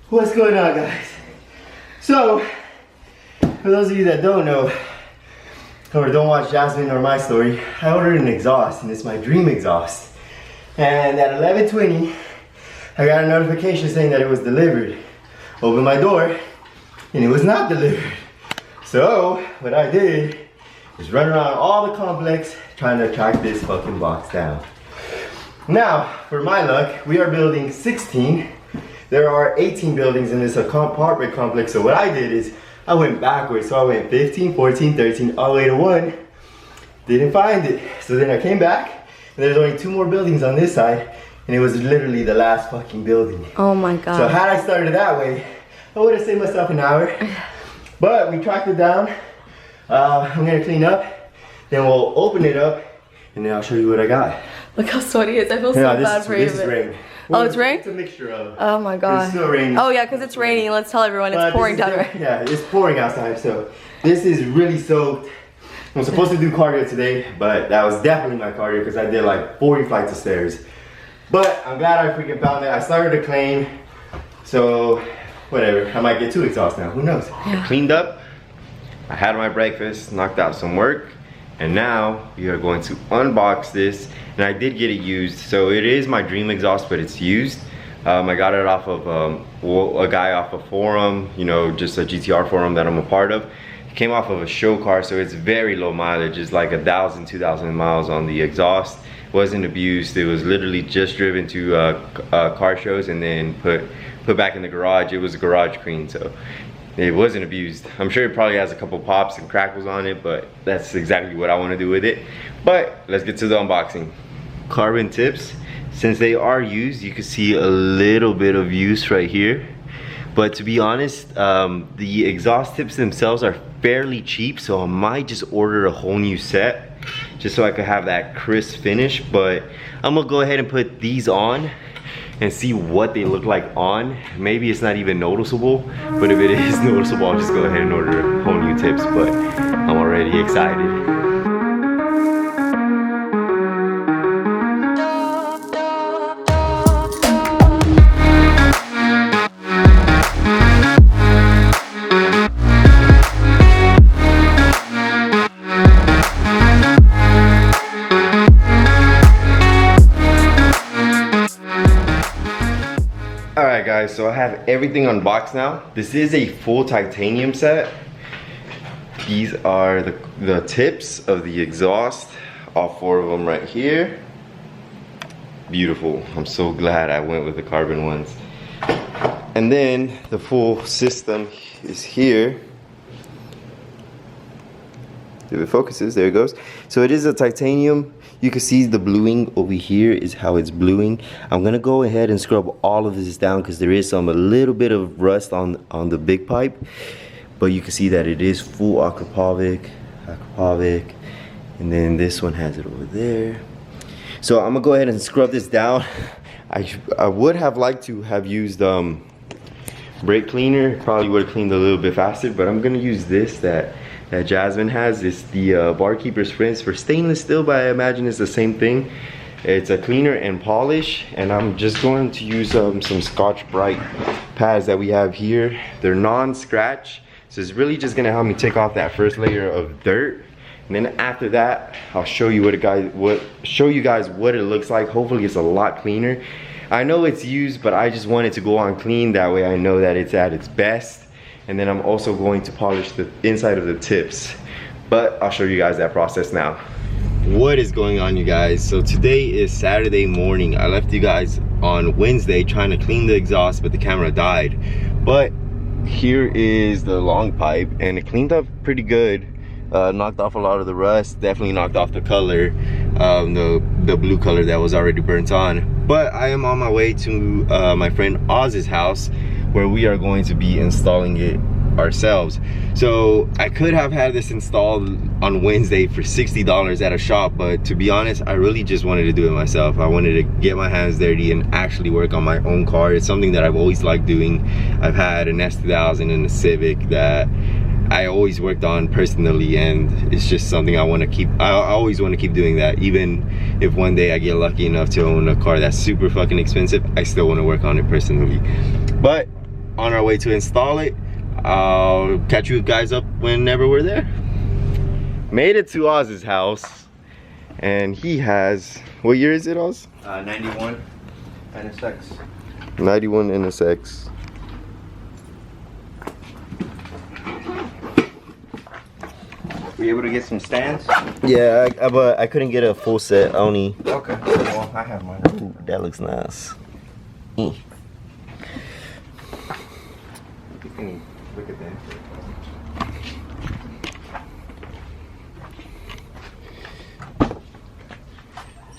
What's going on, guys? So, for those of you that don't know, or don't watch Jasmine or my story, I ordered an exhaust, and it's my dream exhaust. And at 11:20, I got a notification saying that it was delivered. Opened my door, and it was not delivered. So, what I did is run around all the complex trying to track this fucking box down. Now, for my luck, we are building 16. There are 18 buildings in this apartment complex, so what I did is I went backwards. So I went 15, 14, 13, all the way to 1. Didn't find it. So then I came back, and there's only 2 more buildings on this side, and it was literally the last fucking building. Oh my god. So had I started that way, I would have saved myself an hour. But we tracked it down. I'm gonna clean up, then we'll open it up, and then I'll show you what I got. Look how sweaty he is. I feel so bad for you. This is rain. Oh, it's rain? It's a mixture of. Oh my god. It's still raining. Oh yeah, because it's raining. Let's tell everyone it's pouring down right. Yeah, it's pouring outside, so this is really soaked. I'm supposed to do cardio today, but that was definitely my cardio because I did like 40 flights of stairs. But I'm glad I freaking found it. I started to claim, so whatever. I might get 2 exhausts now. Who knows? Yeah. Cleaned up. I had my breakfast, knocked out some work, and now we are going to unbox this. And I did get it used, so it is my dream exhaust, but it's used. I got it off of a guy off a forum, you know, just a GTR forum that I'm a part of. It came off of a show car, so it's very low mileage. It's like 1,000, 2,000 miles on the exhaust. It wasn't abused. It was literally just driven to car shows and then put back in the garage. It was a garage clean, so it wasn't abused. I'm sure it probably has a couple pops and crackles on it, but that's exactly what I want to do with it. But let's get to the unboxing. Carbon tips, since they are used, you can see a little bit of use right here. But to be honest, the exhaust tips themselves are fairly cheap, so I might just order a whole new set just so I could have that crisp finish. But I'm gonna go ahead and put these on and see what they look like on. Maybe it's not even noticeable, but if it is noticeable, I'll just go ahead and order whole new tips. But I'm already excited. Alright guys, so I have everything unboxed now. This is a full titanium set. These are the tips of the exhaust. All 4 of them right here. Beautiful. I'm so glad I went with the carbon ones. And then the full system is here. If it focuses, there it goes. So it is a titanium. You can see the bluing over here is how it's bluing. I'm gonna go ahead and scrub all of this down because there is a little bit of rust on the big pipe. But you can see that it is full aquapovic, and then this one has it over there. So I'm gonna go ahead and scrub this down. I would have liked to have used brake cleaner. Probably would have cleaned a little bit faster, but I'm gonna use this that Jasmine has. It's the Barkeeper Sprints for stainless steel, but I imagine it's the same thing. It's a cleaner and polish, and I'm just going to use some Scotch-Brite pads that we have here. They're non-scratch, so it's really just gonna help me take off that first layer of dirt. And then after that, I'll show you show you guys what it looks like. Hopefully it's a lot cleaner. I know it's used, but I just want it to go on clean. That way I know that it's at its best. And then I'm also going to polish the inside of the tips. But I'll show you guys that process now. What is going on, you guys? So today is Saturday morning. I left you guys on Wednesday trying to clean the exhaust, but the camera died. But here is the long pipe, and it cleaned up pretty good. Knocked off a lot of the rust, definitely knocked off the color, the blue color that was already burnt on. But I am on my way to my friend Oz's house, where we are going to be installing it ourselves. So I could have had this installed on Wednesday for $60 at a shop, but to be honest, I really just wanted to do it myself. I wanted to get my hands dirty and actually work on my own car. It's something that I've always liked doing. I've had an S2000 and a Civic that I always worked on personally, and it's just something I want to keep. I always want to keep doing that. Even if one day I get lucky enough to own a car that's super fucking expensive, I still want to work on it personally. But on our way to install it. I'll catch you guys up whenever we're there. Made it to Oz's house, and he has, what year is it, Oz? 91 NSX. 91 NSX. Were you able to get some stands? Yeah, but I couldn't get a full set. I only. Okay, well, I have mine. Ooh, that looks nice. You can look at them.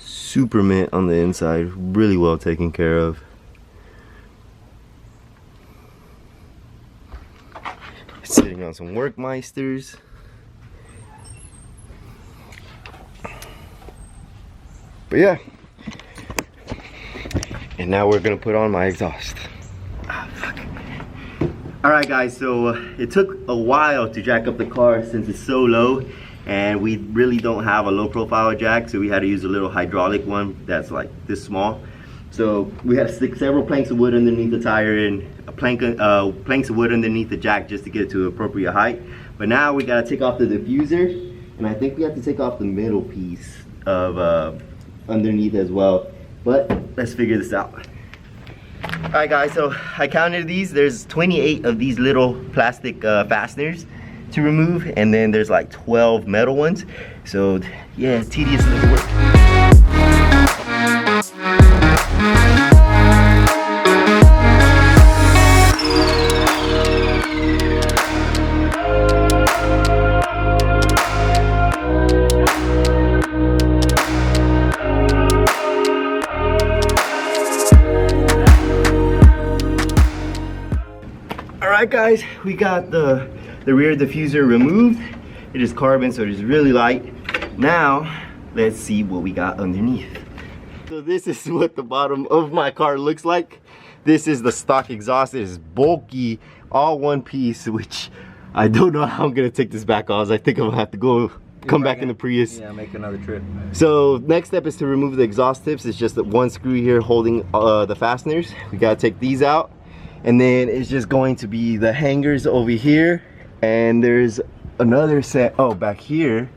Super mint on the inside, really well taken care of. It's sitting on some Workmeisters. But yeah, and now we're gonna put on my exhaust. Alright guys, so it took a while to jack up the car since it's so low, and we really don't have a low profile jack, so we had to use a little hydraulic one that's like this small. So we had to stick several planks of wood underneath the tire and planks of wood underneath the jack just to get it to the appropriate height. But now we gotta take off the diffuser, and I think we have to take off the middle piece of underneath as well, but let's figure this out. All right guys, so I counted these. There's 28 of these little plastic fasteners to remove, and then there's like 12 metal ones. So yeah, it's tedious little work. Alright guys, we got the rear diffuser removed. It is carbon, so it is really light. Now, let's see what we got underneath. So this is what the bottom of my car looks like. This is the stock exhaust. It is bulky, all one piece, which I don't know how I'm gonna take this back off. I think I'm gonna have to come back in the Prius. Yeah, make another trip. So next step is to remove the exhaust tips. It's just that one screw here holding the fasteners. We gotta take these out. And then it's just going to be the hangers over here, and there's another set back here,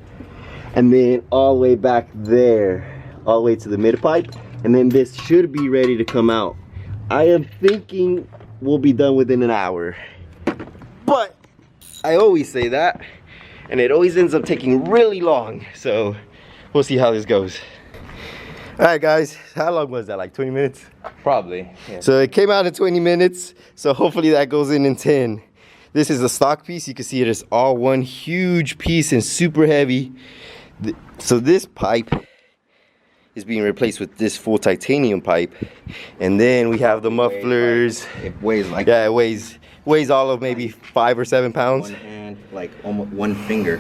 and then all the way back there, all the way to the mid pipe, and then this should be ready to come out. I am thinking we'll be done within an hour, but I always say that, and it always ends up taking really long, so we'll see how this goes. All right guys, how long was that, like 20 minutes? Probably, yeah. So it came out in 20 minutes, so hopefully that goes in 10. This is the stock piece. You can see it is all one huge piece and super heavy. So this pipe is being replaced with this full titanium pipe. And then we have the mufflers. It weighs like... Yeah, it weighs all of maybe 5 or 7 pounds. One hand, like almost one finger.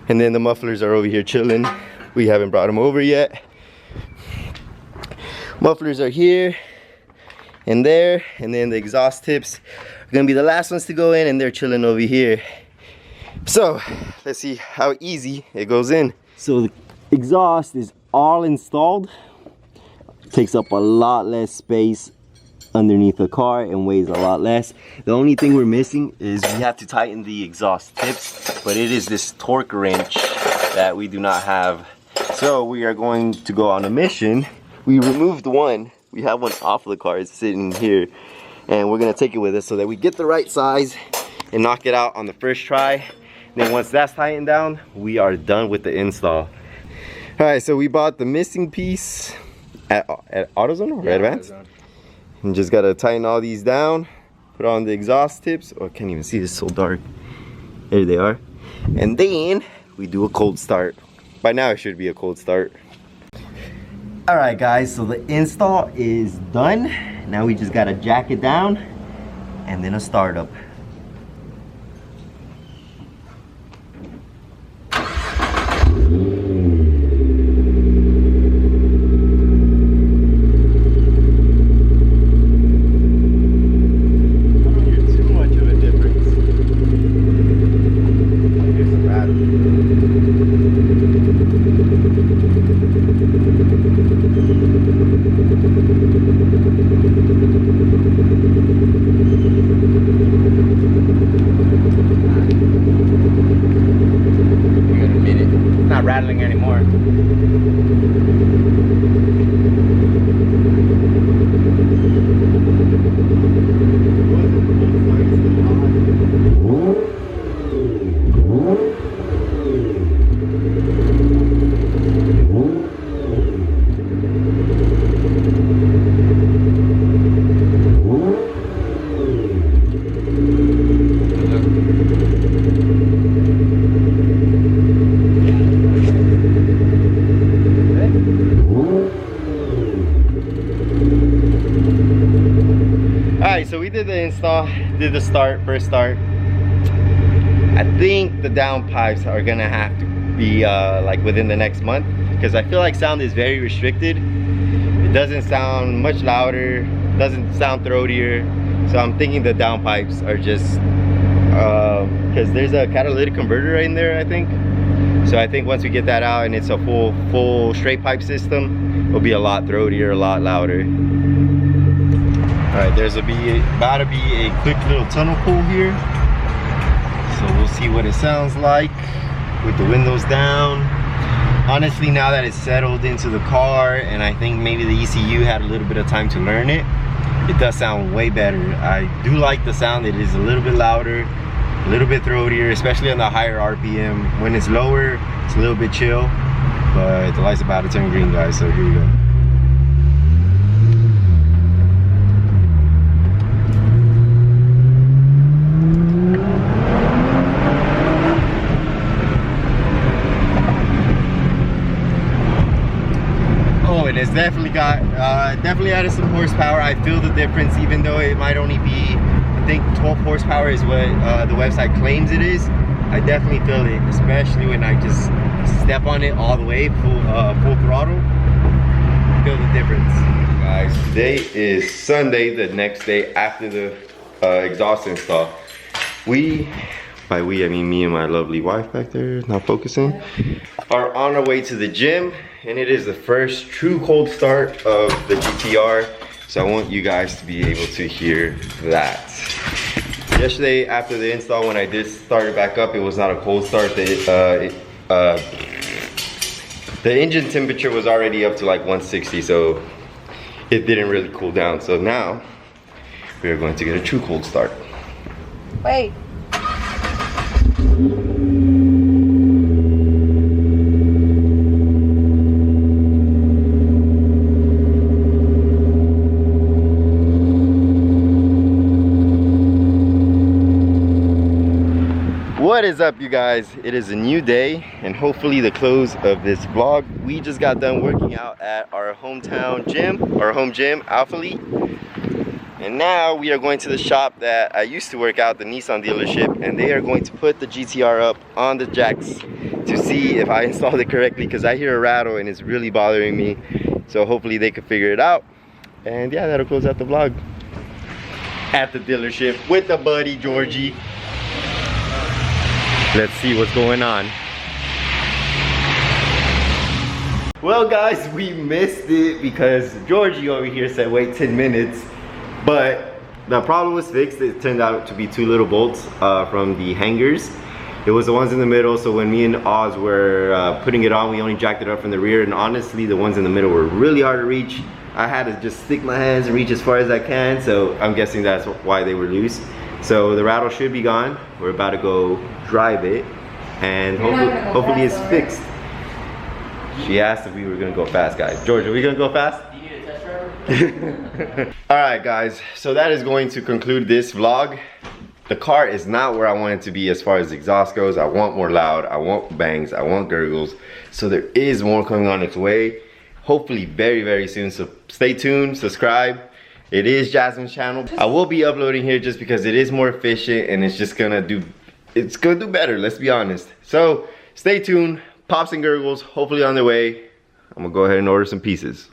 And then the mufflers are over here chilling. We haven't brought them over yet. Mufflers are here and there, and then the exhaust tips are gonna be the last ones to go in, and they're chilling over here. So let's see how easy it goes in. So the exhaust is all installed. Takes up a lot less space underneath the car and weighs a lot less. The only thing we're missing is we have to tighten the exhaust tips, but it is this torque wrench that we do not have. So we are going to go on a mission. We removed one. We have one off of the car. It's sitting here, and we're gonna take it with us so that we get the right size and knock it out on the first try. And then once that's tightened down, we are done with the install. All right, so we bought the missing piece at AutoZone or Advance. And just gotta tighten all these down, put on the exhaust tips. Oh, I can't even see this, so dark. There they are. And then we do a cold start. By now it should be a cold start. All right guys, so the install is done. Now we just gotta jack it down and then a startup. working anymore. So we did the install, did the first start. I think the down pipes are gonna have to be like within the next month, because I feel like sound is very restricted. It doesn't sound much louder, doesn't sound throatier. So I'm thinking the down pipes are just, because there's a catalytic converter in there, I think. So I think once we get that out and it's a full straight pipe system, it'll be a lot throatier, a lot louder. All right, there's about to be a quick little tunnel pull here. So we'll see what it sounds like with the windows down. Honestly, now that it's settled into the car and I think maybe the ECU had a little bit of time to learn it, it does sound way better. I do like the sound. It is a little bit louder, a little bit throatier, especially on the higher RPM. When it's lower, it's a little bit chill, but the light's about to turn green, guys, so here we go. It's definitely added some horsepower. I feel the difference, even though it might only be, I think 12 horsepower is what the website claims it is. I definitely feel it, especially when I just step on it all the way, full throttle. Feel the difference. Guys, today is Sunday, the next day after the exhaust install. By we, I mean me and my lovely wife back there, not focusing, are on our way to the gym, and it is the first true cold start of the GTR, so I want you guys to be able to hear that. Yesterday, after the install, when I did start it back up, it was not a cold start. The engine temperature was already up to like 160, so it didn't really cool down. So now, we are going to get a true cold start. Wait. What is up, you guys? It is a new day and hopefully the close of this vlog. We just got done working out at our hometown gym, our home gym, Alphalete. And now we are going to the shop that I used to work out, the Nissan dealership, and they are going to put the GTR up on the jacks to see if I installed it correctly, because I hear a rattle and it's really bothering me. So hopefully they can figure it out. And yeah, that'll close out the vlog. At the dealership with the buddy Georgie. Let's see what's going on. Well guys, we missed it because Georgie over here said wait 10 minutes. But the problem was fixed. It turned out to be two little bolts from the hangers. It was the ones in the middle, so when me and Oz were putting it on, we only jacked it up from the rear, and honestly the ones in the middle were really hard to reach. I had to just stick my hands and reach as far as I can, so I'm guessing that's why they were loose. So the rattle should be gone. We're about to go drive it, and hopefully it's fixed. She asked if we were gonna go fast, guys. George, are we gonna go fast? Do you need a test driver? Alright guys, so that is going to conclude this vlog. The car is not where I want it to be as far as exhaust goes. I want more loud, I want bangs, I want gurgles. So there is more coming on its way. Hopefully very, very soon. So stay tuned, subscribe. It is Jasmin's channel. I will be uploading here just because it is more efficient and it's just gonna do, it's gonna do better, let's be honest. So stay tuned, pops and gurgles, hopefully on the way. I'm gonna go ahead and order some pieces.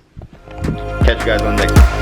Catch you guys on the next one.